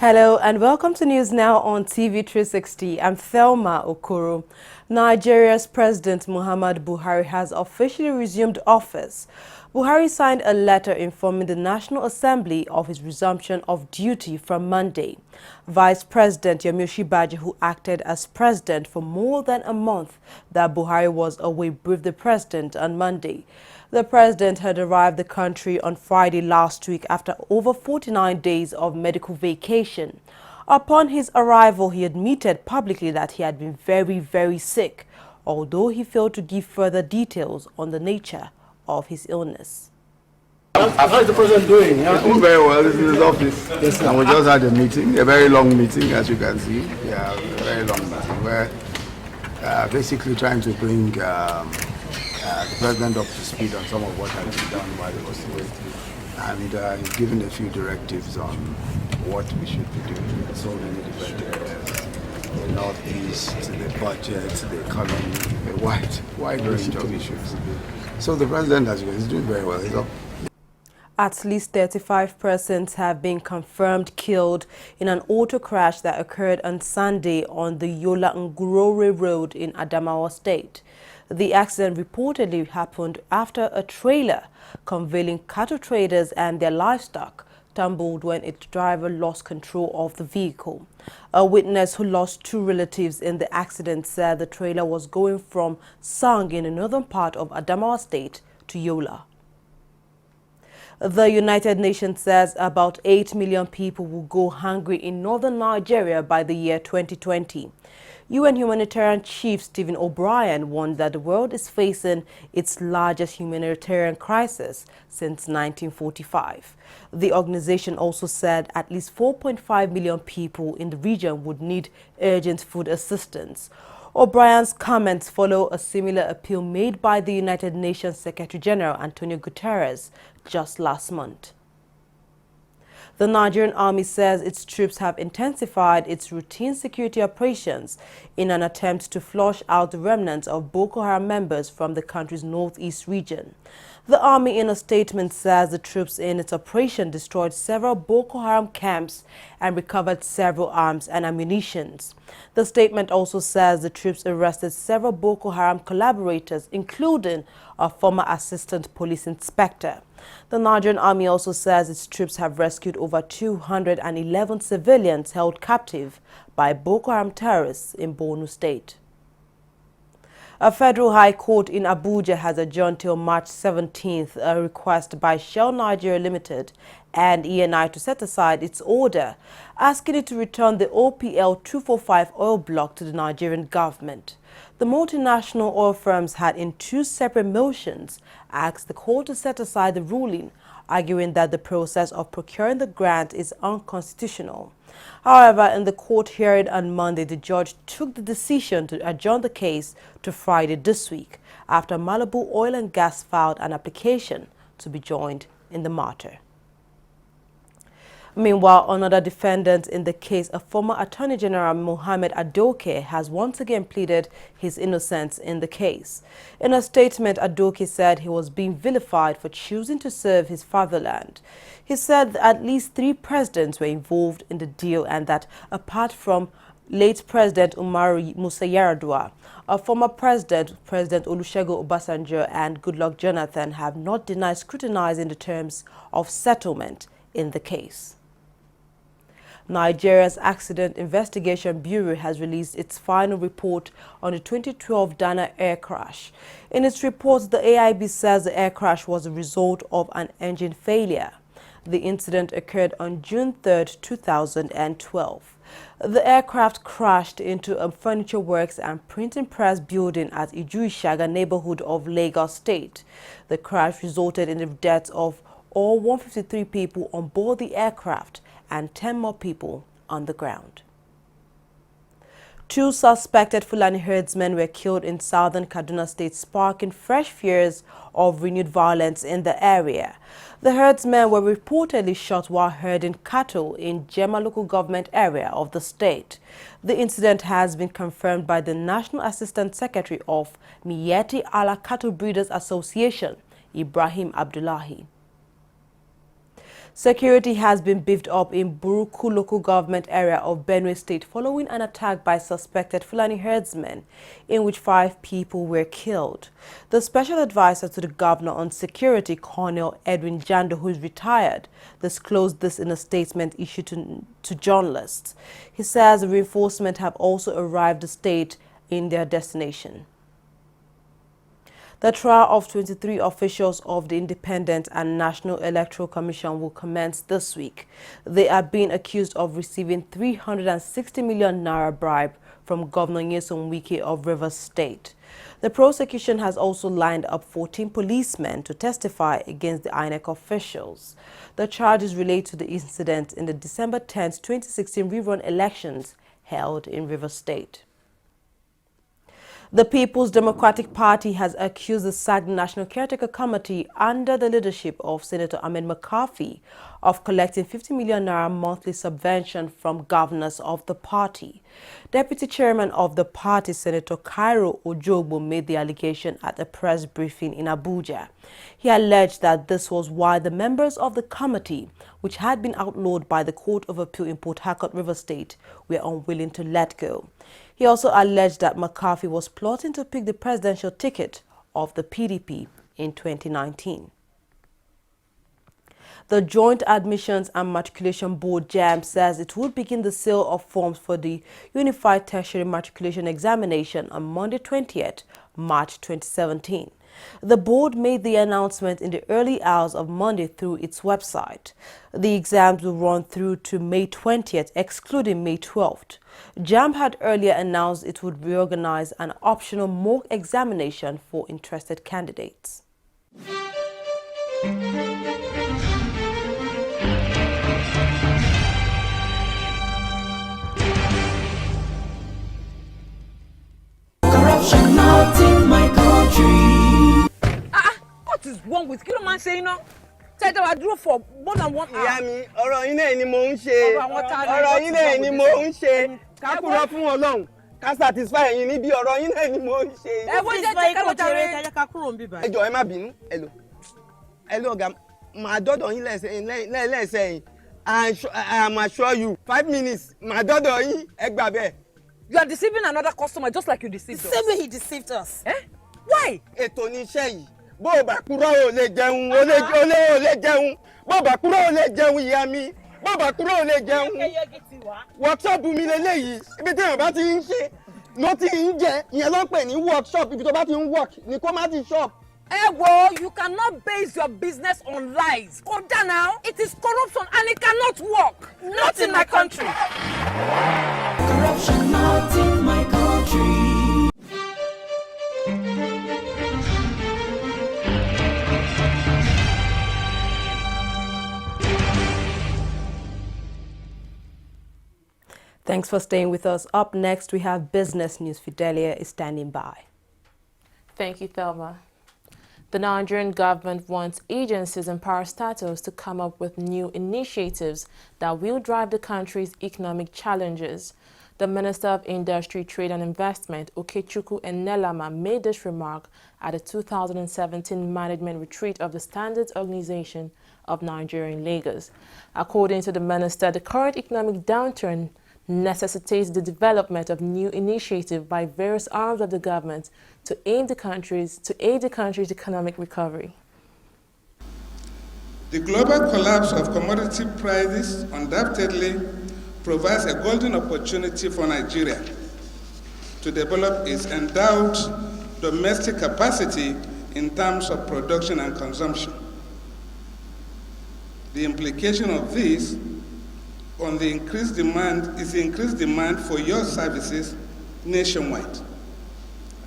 Hello and welcome to News Now on TV360. I'm Thelma Okoro. Nigeria's President Muhammadu Buhari has officially resumed office. Buhari signed a letter informing the National Assembly of his resumption of duty from Monday. Vice President Yemi Osinbajo, who acted as president for more than a month that Buhari was away, briefed the president on Monday. The president had arrived the country on Friday last week after over 49 days of medical vacation. Upon his arrival, he admitted publicly that he had been very sick, although he failed to give further details on the nature of his illness. How is the president doing? He's doing very well. This is his office. Yes, and we just had a meeting, a very long meeting, as you can see. Yeah, a very long meeting. We're basically trying to bring the president up to speed on some of what has been done while he was away. And he's given a few directives on what we should be doing in so many different areas. The Northeast, the budget, the economy, a wide range of issues. So the president, as you know, is doing very well. He's up. At least 35 persons have been confirmed killed in an auto crash that occurred on Sunday on the Yola-Ngurore Road in Adamawa State. The accident reportedly happened after a trailer conveying cattle traders and their livestock tumbled when its driver lost control of the vehicle. A witness who lost two relatives in the accident said the trailer was going from Sang in the northern part of Adamawa State to Yola. The United Nations says about 8 million people will go hungry in northern Nigeria by the year 2020. UN humanitarian chief Stephen O'Brien warned that the world is facing its largest humanitarian crisis since 1945. The organization also said at least 4.5 million people in the region would need urgent food assistance. O'Brien's comments follow a similar appeal made by the United Nations Secretary General Antonio Guterres just last month. The Nigerian army says its troops have intensified its routine security operations in an attempt to flush out the remnants of Boko Haram members from the country's northeast region. The army in a statement says the troops in its operation destroyed several Boko Haram camps and recovered several arms and ammunition. The statement also says the troops arrested several Boko Haram collaborators, including a former assistant police inspector. The Nigerian army also says its troops have rescued over 211 civilians held captive by Boko Haram terrorists in Borno State. A federal high court in Abuja has adjourned till March 17th a request by Shell Nigeria Limited and ENI to set aside its order, asking it to return the OPL 245 oil block to the Nigerian government. The multinational oil firms had, in two separate motions, asked the court to set aside the ruling, arguing that the process of procuring the grant is unconstitutional. However, in the court hearing on Monday, the judge took the decision to adjourn the case to Friday this week, after Malibu Oil and Gas filed an application to be joined in the matter. Meanwhile, another defendant in the case, a former Attorney General Mohammed Adoke, has once again pleaded his innocence in the case. In a statement, Adoke said he was being vilified for choosing to serve his fatherland. He said that at least 3 presidents were involved in the deal and that apart from late President Umaru Musa Yar'Adua, a former president, President Olusegun Obasanjo and Goodluck Jonathan, have not denied scrutinizing the terms of settlement in the case. Nigeria's Accident Investigation Bureau has released its final report on the 2012 Dana air crash. In its report, the AIB says the air crash was a result of an engine failure. The incident occurred on June 3, 2012. The aircraft crashed into a furniture works and printing press building at Iju-Ishaga neighborhood of Lagos State. The crash resulted in the deaths of all 153 people on board the aircraft and 10 more people on the ground. 2 suspected Fulani herdsmen were killed in southern Kaduna State, sparking fresh fears of renewed violence in the area. The herdsmen were reportedly shot while herding cattle in Jema local government area of the state. The incident has been confirmed by the National Assistant Secretary of Miyetti Allah Cattle Breeders Association, Ibrahim Abdullahi. Security has been beefed up in Buruku local government area of Benue State following an attack by suspected Fulani herdsmen in which 5 people were killed. The special advisor to the governor on security, Colonel Edwin Jando, who is retired, disclosed this in a statement issued to journalists. He says reinforcements have also arrived the state in their destination. The trial of 23 officials of the Independent and National Electoral Commission will commence this week. They are being accused of receiving 360 million naira bribe from Governor Nyesom Wike of Rivers State. The prosecution has also lined up 14 policemen to testify against the INEC officials. The charges relate to the incident in the December 10, 2016 rerun elections held in Rivers State. The People's Democratic Party has accused the SAG National Caretaker Committee under the leadership of Senator Ahmed McCarthy of collecting 50 million naira monthly subvention from governors of the party. Deputy Chairman of the party, Senator Cairo Ojogbo, made the allegation at a press briefing in Abuja. He alleged that this was why the members of the committee, which had been outlawed by the Court of Appeal in Port Harcourt, River State, were unwilling to let go. He also alleged that McCarthy was plotting to pick the presidential ticket of the PDP in 2019. The Joint Admissions and Matriculation Board (JAMB) says it would begin the sale of forms for the Unified Tertiary Matriculation Examination on Monday 20th March 2017. The board made the announcement in the early hours of Monday through its website. The exams will run through to May 20th, excluding May 12th. JAMB had earlier announced it would reorganize an optional mock examination for interested candidates. Corruption not in my country. What is wrong with you? Man saying no. Say that I drew for more than 1 hour. Ìyá mi, ọ̀rọ̀ yín náà ni mò ń ṣe. Ọ̀rọ̀ yín náà ni mò ń ṣe. Ká kúrò fún Ọlọ́run. Ká satisfy yín níbi ọ̀rọ̀ yín náà ni mò ń ṣe. Ẹ wo jẹ́ ká lọ jàre. Ká kúrò nbí báyìí. Ẹ jọ̀ọ́ ẹ má bínú. Hello ọ̀gá. Màá dọ́dọ̀ yín lẹ́sẹ̀ yín. I am assure you 5 minutes. Màá dọ́dọ̀ yín ẹ gbà bẹ́ẹ̀. You are deceiving another customer just like you deceived us. The same way he deceived us. Eh? Why? Ètò ni iṣẹ́ yìí. Bó o bá kúrò ò lè jẹun, ò lè jẹun. Bó o bá kúrò ò lè jẹun ìyá mi. Bó o bá kúrò ò lè jẹun. Workshop mi lélẹ́yìí. Ibi tí èèyàn bá ti ń ṣe ló ti ń jẹ. Ìyẹn ló ń pè ní workshop. Ibi tó bá ti ń work ni kó má ti shop. You cannot base your business on lies. Koda now, it is corruption and it cannot work. Not in my country. Corruption not in my country. Thanks for staying with us. Up next, we have business news. Fidelia is standing by. Thank you, Thelma. The Nigerian government wants agencies and parastatals to come up with new initiatives that will drive the country's economic challenges. The Minister of Industry, Trade and Investment, Okechukwu Enelama, made this remark at the 2017 Management Retreat of the Standards Organization of Nigeria in Lagos. According to the minister, the current economic downturn necessitates the development of new initiatives by various arms of the government to aid the country's economic recovery. The global collapse of commodity prices undoubtedly provides a golden opportunity for Nigeria to develop its endowed domestic capacity in terms of production and consumption. The implication of this on the increased demand is the increased demand for your services nationwide.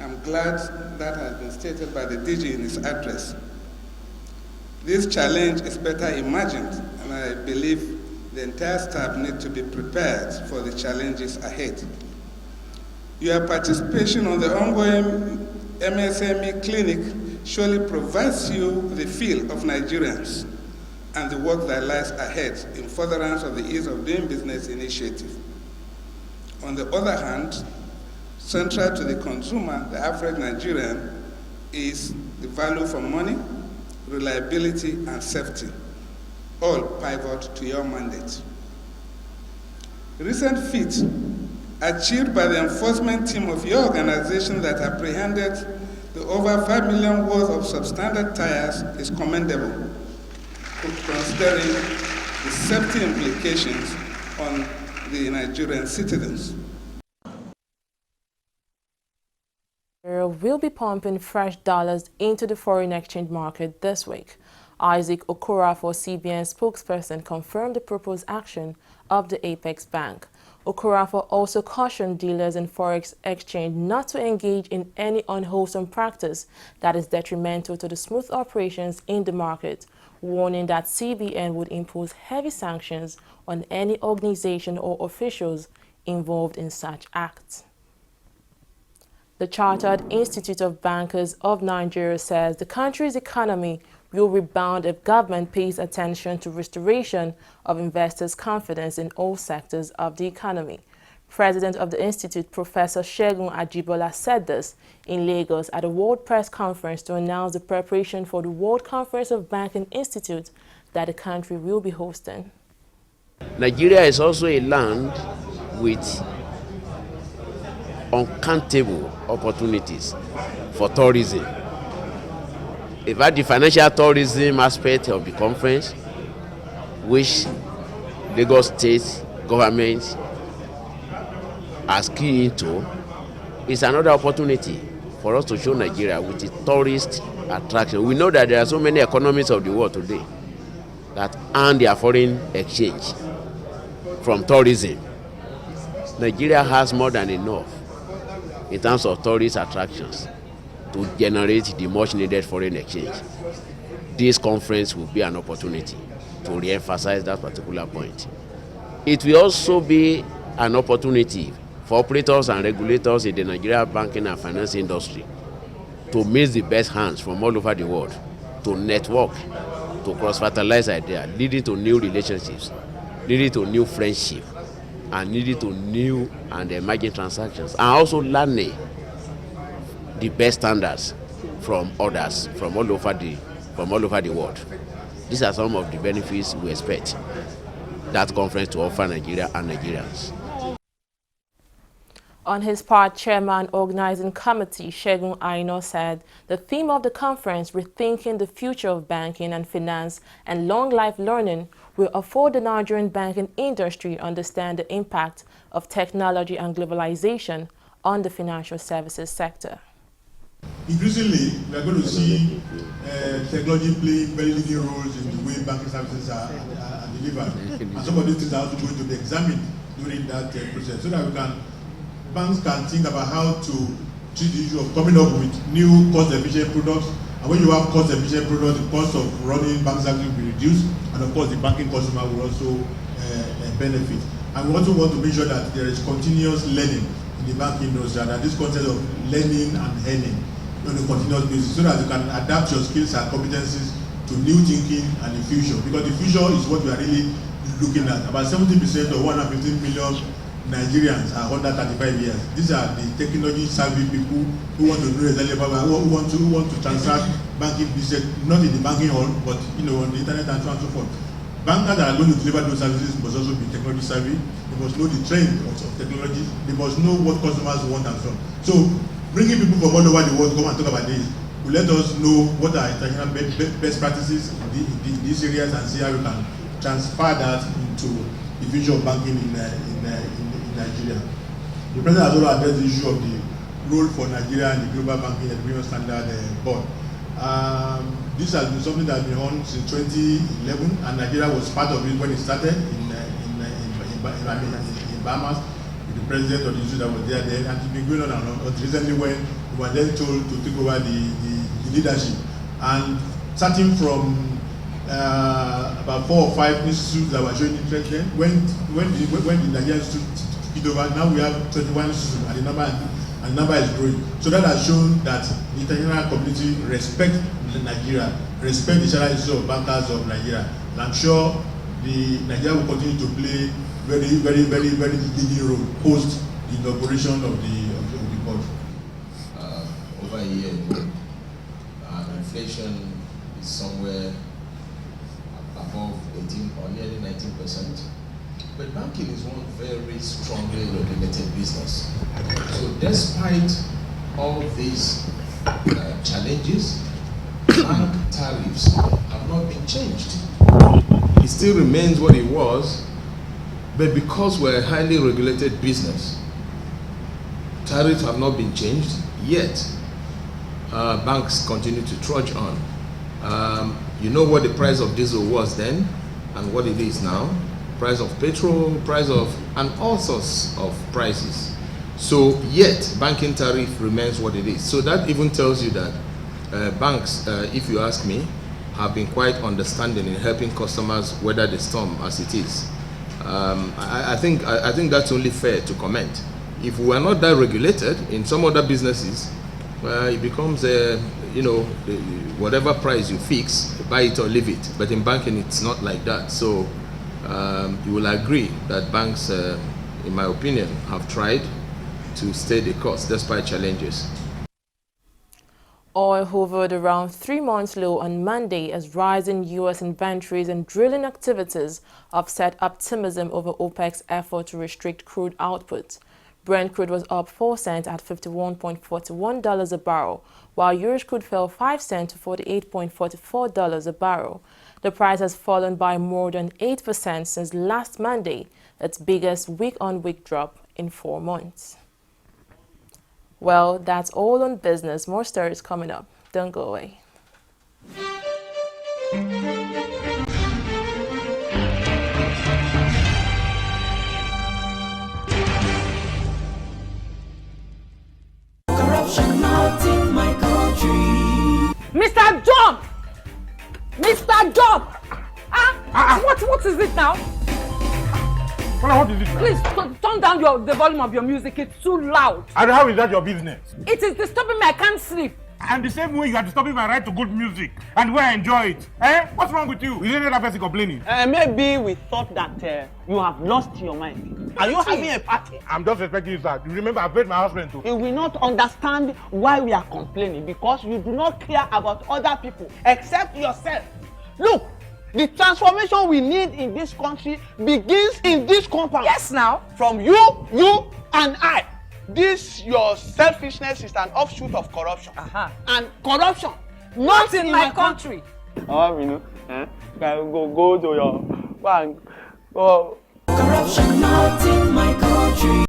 I'm glad that has been stated by the DG in his address. This challenge is better imagined, and I believe the entire staff need to be prepared for the challenges ahead. Your participation on the ongoing MSME clinic surely provides you the feel of Nigerians and the work that lies ahead in furtherance of the ease of doing business initiative. On the other hand, central to the consumer, the average all pivot to your mandate. Recent feats achieved by the enforcement team of your organization that apprehended the over 5 million worth of substandard tires is commendable, considering the safety implications on the Nigerian citizens. Will be pumping fresh dollars into the foreign exchange market this week. Isaac Okorafor, CBN spokesperson, confirmed the proposed action of the Apex Bank. Okorafor also cautioned dealers in forex exchange not to engage in any unwholesome practice that is detrimental to the smooth operations in the market, warning that CBN would impose heavy sanctions on any organization or officials involved in such acts. The Chartered Institute of Bankers of Nigeria says the country's economy will rebound if government pays attention to restoration of investors' confidence in all sectors of the economy. President of the institute, Professor Segun Ajibola, said this in Lagos at a World Press Conference to announce the preparation for the World Conference of Banking Institutes that the country will be hosting. Nigeria is also a land with uncountable opportunities for tourism. In fact, the financial tourism aspect of the conference, which Lagos State government has keyed into, is another opportunity for us to show Nigeria with its tourist attraction. We know that there are so many economies of the world today that earn their foreign exchange from tourism. Nigeria has more than enough in terms of tourist attractions to generate the much needed foreign exchange. This conference will be an opportunity to re-emphasize that particular point. It will also be an opportunity for operators and regulators in the Nigerian banking and finance industry to mix the best hands from all over the world, to network, to cross-fertilize ideas, leading to new relationships, leading to new friendship, and leading to new and emerging transactions, and also learning the best standards from others from all over the world. These are some of the benefits we expect that conference to offer Nigeria and Nigerians. On his part, Chairman Organizing Committee Segun Aino said the theme of the conference, Rethinking the Future of Banking and Finance and Long Life Learning, will afford the Nigerian banking industry understand the impact of technology and globalization on the financial services sector. Increasingly, we are going to see technology playing very leading roles in the way banking services are delivered. And some of these things are also going to be examined during that process, so that banks can think about how to treat the issue of coming up with new cost-efficient products. And when you have cost-efficient products, the cost of running bank services will be reduced, and of course the banking customer will also benefit. And we also want to make sure that there is continuous learning in the banking industry, and that this concept of learning and earning on a continuous basis, so that you can adapt your skills and competencies to new thinking and the future. Because the future is what we are really looking at. About 70% of 115 million Nigerians are under 35 years. These are the technology savvy people who want to know exactly about, who want to transact banking business, not in the banking hall, but on the internet and so on and so forth. Bankers that are going to deliver those services must also be technology savvy. They must know the trend of technology. They must know what customers want and so on. So bringing people from all over the world to come and talk about this will let us know what are international best practices in these areas, and see how we can transfer that into the future of banking in Nigeria. The President has also addressed the issue of the role for Nigeria and the Global Banking Agreement Standard Board. This has been something that has been on since 2011, and Nigeria was part of it when it started in Bahamas, with the President of the institute that was there then, and it's been going on and on. But recently, when we were then told to take over the leadership, and starting from about 4 or 5 institutes that were showing interest then, when the Nigerian institute took it over, now we have 21 institutes, and the number is growing. So that has shown that the international community respect Nigeria, respect the Chartered Institute of Bankers of Nigeria, and I'm sure Nigeria will continue to play very, very, very, very leading role post the inauguration of the board. Over a year, inflation is somewhere above 18 or nearly 19%. But banking is one very strongly regulated business. So despite all these challenges, bank tariffs have not been changed. It still remains what it was, but because we're a highly regulated business, tariffs have not been changed yet. Banks continue to trudge on. You know what the price of diesel was then and what it is now. Price of petrol, and all sorts of prices. So yet, banking tariff remains what it is. So that even tells you that banks, if you ask me, have been quite understanding in helping customers weather the storm as it is. I think that's only fair to comment. If we are not that regulated in some other businesses, it becomes whatever price you fix, buy it or leave it. But in banking, it's not like that. So you will agree that banks, in my opinion, have tried to stay the course despite challenges. Oil hovered around 3 months low on Monday as rising U.S. inventories and drilling activities offset optimism over OPEC's effort to restrict crude output. Brent crude was up 4 cents at $51.41 a barrel, while Urals crude fell 5 cents to $48.44 a barrel. The price has fallen by more than 8% since last Monday, its biggest week-on-week drop in 4 months. Well, that's all on business. More stories coming up. Don't go away. Corruption not in my country. Mr. Job! Mr. Job! What is it now? What is it now? Please turn down the volume of your music. It's too loud. And how is that your business? It is disturbing me. I can't sleep. And the same way you are disturbing my right to good music and where I enjoy it. What's wrong with you? Is any other person complaining? Maybe we thought that you have lost your mind. Are you having a party? I'm just respecting you, sir. You remember I paid my husband too. You will not understand why we are complaining because you do not care about other people except yourself. Look, the transformation we need in this country begins in this compound. Yes, now. From you, and I. This your selfishness is an offshoot of corruption. And corruption not in my country. Go to your bank. Oh. Corruption not in my country.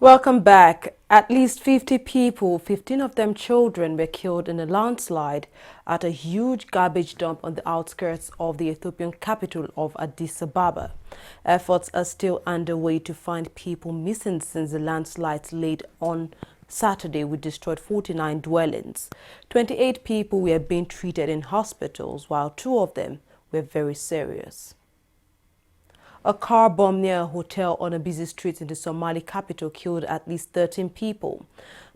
Welcome back. At least 50 people, 15 of them children, were killed in a landslide at a huge garbage dump on the outskirts of the Ethiopian capital of Addis Ababa. Efforts are still underway to find people missing since the landslides laid on Saturday which destroyed 49 dwellings. 28 people were being treated in hospitals, while 2 of them were very serious. A car bomb near a hotel on a busy street in the Somali capital killed at least 13 people.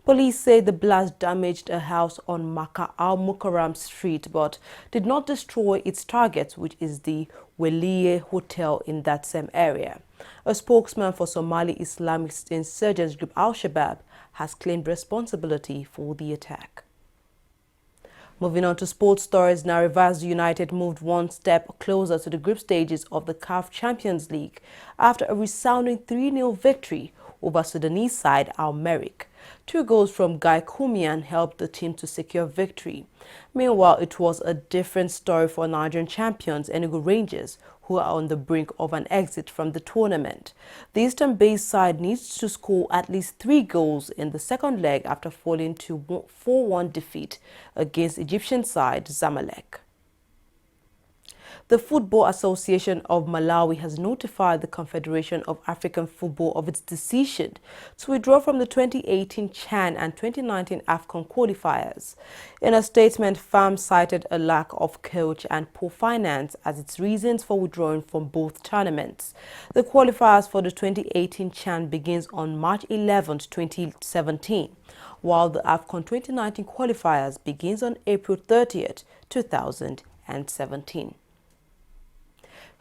Police say the blast damaged a house on Maka Al-Mukarram Street but did not destroy its target, which is the Weliye Hotel in that same area. A spokesman for Somali Islamist insurgents group Al-Shabaab has claimed responsibility for the attack. Moving on to sports stories, now Rivers United moved one step closer to the group stages of the CAF Champions League after a resounding 3-0 victory over Sudanese side Al Merrikh. 2 goals from Guy Kumian helped the team to secure victory. Meanwhile, it was a different story for Nigerian champions Enugu Rangers, who are on the brink of an exit from the tournament. The Eastern-based side needs to score at least 3 goals in the second leg after falling to 4-1 defeat against Egyptian side Zamalek. The Football Association of Malawi has notified the Confederation of African Football of its decision to withdraw from the 2018 CHAN and 2019 AFCON qualifiers. In a statement, FAM cited a lack of coach and poor finance as its reasons for withdrawing from both tournaments. The qualifiers for the 2018 CHAN begins on March 11, 2017, while the AFCON 2019 qualifiers begins on April 30, 2017.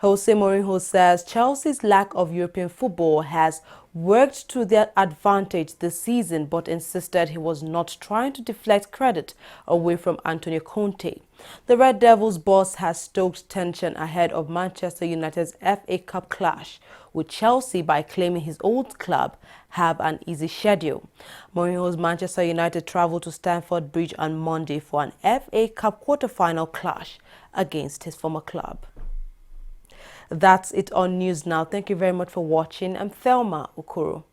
Jose Mourinho says Chelsea's lack of European football has worked to their advantage this season, but insisted he was not trying to deflect credit away from Antonio Conte. The Red Devils boss has stoked tension ahead of Manchester United's FA Cup clash with Chelsea by claiming his old club have an easy schedule. Mourinho's Manchester United traveled to Stamford Bridge on Monday for an FA Cup quarter-final clash against his former club. That's it on News Now. Thank you very much for watching. I'm Thelma Okoro.